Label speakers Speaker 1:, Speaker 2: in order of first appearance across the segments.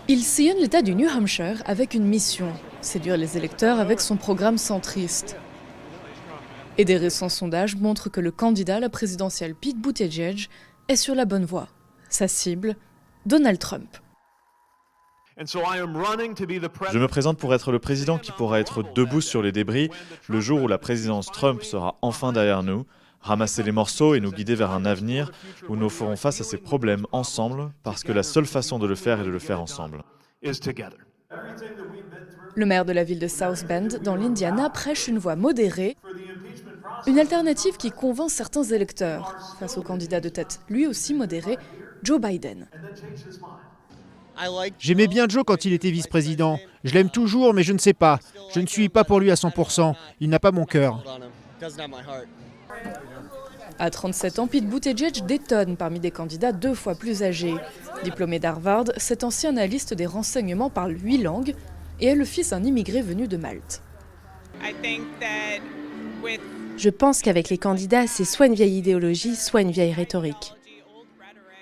Speaker 1: Il sillonne l'État du New Hampshire avec une mission, séduire les électeurs avec son programme centriste. Et des récents sondages montrent que le candidat à la présidentielle Pete Buttigieg est sur la bonne voie. Sa cible, Donald Trump.
Speaker 2: Je me présente pour être le président qui pourra être debout sur les débris le jour où la présidence Trump sera enfin derrière nous, ramasser les morceaux et nous guider vers un avenir où nous ferons face à ces problèmes ensemble, parce que la seule façon de le faire est de le faire ensemble.
Speaker 1: Le maire de la ville de South Bend, dans l'Indiana, prêche une voix modérée, une alternative qui convainc certains électeurs, face au candidat de tête, lui aussi modéré, Joe Biden.
Speaker 3: J'aimais bien Joe quand il était vice-président. Je l'aime toujours, mais je ne sais pas. Je ne suis pas pour lui à 100%. Il n'a pas mon cœur.
Speaker 1: À 37 ans, Pete Buttigieg détonne parmi des candidats 2 fois plus âgés. Diplômé d'Harvard, cet ancien analyste des renseignements parle 8 langues et est le fils d'un immigré venu de Malte.
Speaker 4: Je pense qu'avec les candidats, c'est soit une vieille idéologie, soit une vieille rhétorique.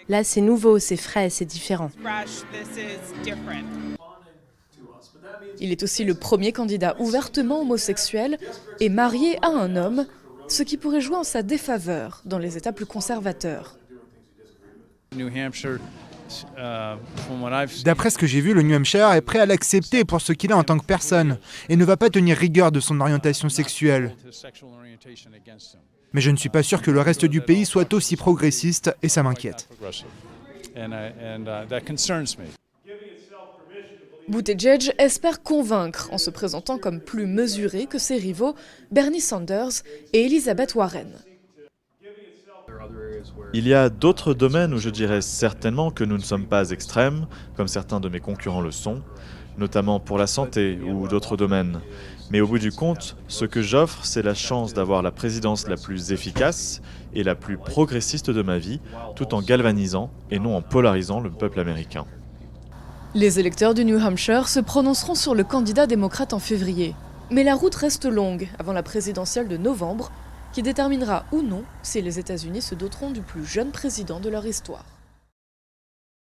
Speaker 4: Là, c'est nouveau, c'est frais, c'est différent.
Speaker 1: Il est aussi le premier candidat ouvertement homosexuel et marié à un homme, ce qui pourrait jouer en sa défaveur dans les États plus conservateurs.
Speaker 3: D'après ce que j'ai vu, le New Hampshire est prêt à l'accepter pour ce qu'il est en tant que personne et ne va pas tenir rigueur de son orientation sexuelle. Mais je ne suis pas sûr que le reste du pays soit aussi progressiste et ça m'inquiète.
Speaker 1: Buttigieg espère convaincre en se présentant comme plus mesuré que ses rivaux Bernie Sanders et Elizabeth Warren.
Speaker 2: Il y a d'autres domaines où je dirais certainement que nous ne sommes pas extrêmes, comme certains de mes concurrents le sont, notamment pour la santé ou d'autres domaines. Mais au bout du compte, ce que j'offre, c'est la chance d'avoir la présidence la plus efficace et la plus progressiste de ma vie, tout en galvanisant et non en polarisant le peuple américain.
Speaker 1: Les électeurs du New Hampshire se prononceront sur le candidat démocrate en février. Mais la route reste longue avant la présidentielle de novembre, qui déterminera ou non si les États-Unis se doteront du plus jeune président de leur histoire.